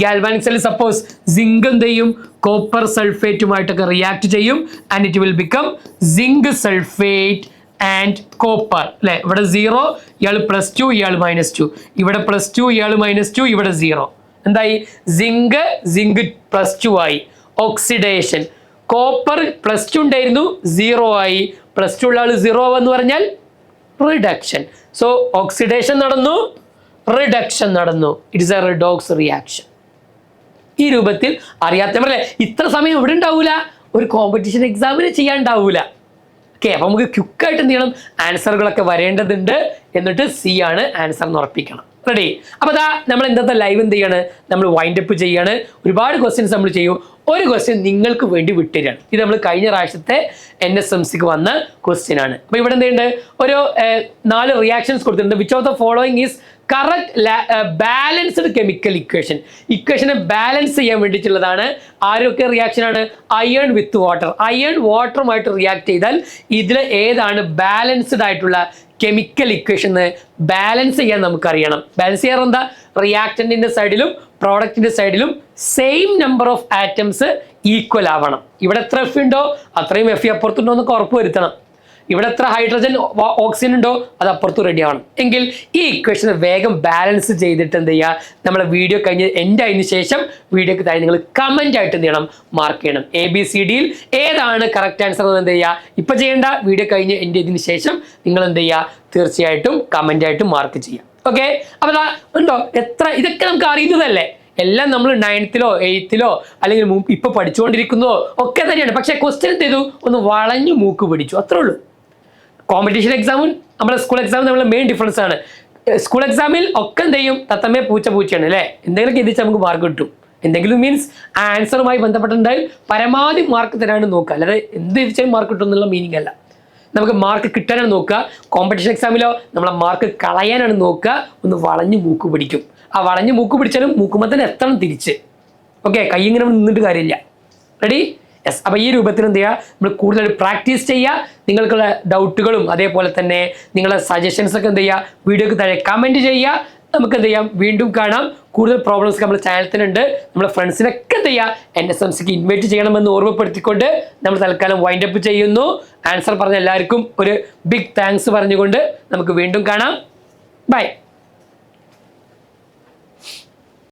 ഗാൽവാനിക് സെൽ സപ്പോസ് സിങ്ക് എന്ത് ചെയ്യും? കോപ്പർ സൾഫേറ്റുമായിട്ടൊക്കെ റിയാക്ട് ചെയ്യും and it will become zinc sulphate and copper അല്ലെ? ഇവിടെ 0, ഇയാൾ +2, ഇയാൾ -2, ഇവിടെ +2, ഇയാൾ -2, ഇവിടെ 0. എന്തായി? സിങ്ക് +2 ആയി. ഓക്സിഡേഷൻ. കോപ്പർ +2 ഉണ്ടായിരുന്നു, 0 ആയി. +2 ഉള്ള ആൾ 0 എന്ന് പറഞ്ഞാൽ റിഡക്ഷൻ. സോ ഓക്സിഡേഷൻ നടന്നു, റിഡക്ഷൻ നടന്നു. It's A redox reaction. ഈ രൂപത്തിൽ അറിയാത്തവരല്ലേ, ഇത്ര സമയം ഇവിടെ ഉണ്ടാവൂല, ഒരു കോമ്പറ്റീഷൻ എക്സാമിന് ചെയ്യാണ്ടാവൂല. ഓക്കെ, അപ്പൊ നമുക്ക് ക്വിക്കായിട്ട് എന്ത് ചെയ്യണം? ആൻസറുകളൊക്കെ വരേണ്ടതുണ്ട്. എന്നിട്ട് സി ആണ് ആൻസർ എന്ന് ഉറപ്പിക്കണം. റെഡി? അപ്പൊ അതാ നമ്മൾ ഇന്നത്തെ ലൈവ് എന്ത് ചെയ്യാണ്? നമ്മൾ വൈൻഡപ്പ് ചെയ്യാണ്. ഒരുപാട് ക്വസ്റ്റ്യൻസ് നമ്മൾ ചെയ്യും. ഒരു ക്വസ്റ്റ്യൻ നിങ്ങൾക്ക് വേണ്ടി വിട്ടുതരാണ്. ഇത് നമ്മൾ കഴിഞ്ഞ പ്രാവശ്യത്തെ NSMCക്ക് വന്ന ക്വസ്റ്റ്യൻ ആണ്. അപ്പൊ ഇവിടെ എന്തുണ്ട്? ഒരു 4 റിയാക്ഷൻസ് കൊടുത്തിട്ടുണ്ട്. Which of the following is correct balanced chemical equation. ഇക്വേഷനെ ബാലൻസ് ചെയ്യാൻ വേണ്ടിയിട്ടുള്ളതാണ്. ആരൊക്കെ റിയാക്ഷൻ ആണ്? Iron with water. അയൺ വാട്ടറുമായിട്ട് റിയാക്ട് ചെയ്താൽ ഇതിൽ ഏതാണ് ബാലൻസ്ഡ് ആയിട്ടുള്ള കെമിക്കൽ ഇക്വേഷൻ? ബാലൻസ് ചെയ്യാൻ നമുക്കറിയണം. ബാലൻസ് ചെയ്യാറ് എന്താ? റിയാക്ടന്റിന്റെ സൈഡിലും പ്രോഡക്റ്റിന്റെ സൈഡിലും same number of atoms equal ആവണം. ഇവിടെ എത്ര F ഉണ്ടോ അത്രയും F അപ്പുറത്തുണ്ടോ എന്നൊക്കെ ഉറപ്പ് വരുത്തണം. ഇവിടെ എത്ര ഹൈഡ്രജൻ ഓക്സിജൻ ഉണ്ടോ അത് അപ്പുറത്ത് റെഡി ആവണം. എങ്കിൽ ഈ ഇക്വേഷനെ വേഗം ബാലൻസ് ചെയ്തിട്ട് എന്ത് ചെയ്യുക? നമ്മളെ വീഡിയോ കഴിഞ്ഞ് എൻഡ് ആയതിനു ശേഷം വീഡിയോക്ക് താഴെ നിങ്ങൾ കമന്റ് ആയിട്ട് എന്ത് ചെയ്യണം? മാർക്ക് ചെയ്യണം. ABCDയിൽ ഏതാണ് കറക്റ്റ് ആൻസർ എന്ന് എന്ത് ചെയ്യുക? ഇപ്പൊ ചെയ്യേണ്ട, വീഡിയോ കഴിഞ്ഞ് എൻഡ് ചെയ്തതിനു ശേഷം നിങ്ങൾ എന്ത് ചെയ്യുക? തീർച്ചയായിട്ടും കമന്റ് ആയിട്ട് മാർക്ക് ചെയ്യുക. ഓക്കെ, അപ്പൊ ഉണ്ടോ? എത്ര ഇതൊക്കെ നമുക്ക് അറിയുന്നതല്ലേ? എല്ലാം നമ്മൾ 9th 8th അല്ലെങ്കിൽ ഇപ്പൊ പഠിച്ചുകൊണ്ടിരിക്കുന്നതോ ഒക്കെ തന്നെയാണ്. പക്ഷെ ക്വസ്റ്റ്യൻ എന്ത് ചെയ്തു? ഒന്ന് വളഞ്ഞു മൂക്ക് പിടിച്ചു, അത്രേ ഉള്ളൂ. കോമ്പറ്റീഷൻ എക്സാമും നമ്മുടെ സ്കൂൾ എക്സാമും തമ്മിലുള്ള മെയിൻ ഡിഫറൻസ് ആണ്. സ്കൂൾ എക്സാമിൽ ഒക്കെ എന്ത് ചെയ്യും? തത്തമ്മേ പൂച്ചയാണ് അല്ലേ? എന്തെങ്കിലും എഴുതിച്ചാൽ നമുക്ക് മാർക്ക് കിട്ടും. എന്തെങ്കിലും മീൻസ് ആൻസറുമായി ബന്ധപ്പെട്ടുണ്ടായാൽ പരമാവധി മാർക്ക് തരാണ് നോക്കുക. അല്ലാതെ എന്ത് എഴുതിച്ചാലും മാർക്ക് കിട്ടും എന്നുള്ള മീനിങ് അല്ല. നമുക്ക് മാർക്ക് കിട്ടാനാണ് നോക്കുക. കോമ്പറ്റീഷൻ എക്സാമിലോ നമ്മളെ മാർക്ക് കളയാനാണ് നോക്കുക. ഒന്ന് വളഞ്ഞു മൂക്ക് പിടിക്കും. ആ വളഞ്ഞു മൂക്ക് പിടിച്ചാലും മൂക്കുമ്പത്തിന് എത്തണം തിരിച്ച്. ഓക്കെ, കൈ ഇങ്ങനെ നിന്നിട്ട് കാര്യമില്ല. റെഡി? യെസ്. അപ്പൊ ഈ രൂപത്തിൽ എന്ത് ചെയ്യുക? നമ്മൾ കൂടുതൽ പ്രാക്ടീസ് ചെയ്യുക. നിങ്ങൾക്കുള്ള ഡൗട്ടുകളും അതേപോലെ തന്നെ നിങ്ങളുടെ സജഷൻസ് ഒക്കെ എന്ത് ചെയ്യുക? വീഡിയോക്ക് താഴെ കമന്റ് ചെയ്യുക. നമുക്ക് എന്ത് ചെയ്യാം? വീണ്ടും കാണാം. കൂടുതൽ പ്രോബ്ലംസ് നമ്മുടെ ചാനലിനുണ്ട്. നമ്മുടെ ഫ്രണ്ട്സിനൊക്കെ എന്ത് ചെയ്യുക? NSMCക്ക് ഇൻവൈറ്റ് ചെയ്യണമെന്ന് ഓർമ്മപ്പെടുത്തിക്കൊണ്ട് നമ്മൾ തൽക്കാലം വൈൻഡപ്പ് ചെയ്യുന്നു. ആൻസർ പറഞ്ഞ എല്ലാവർക്കും ഒരു ബിഗ് താങ്ക്സ് പറഞ്ഞുകൊണ്ട് നമുക്ക് വീണ്ടും കാണാം. ബൈ.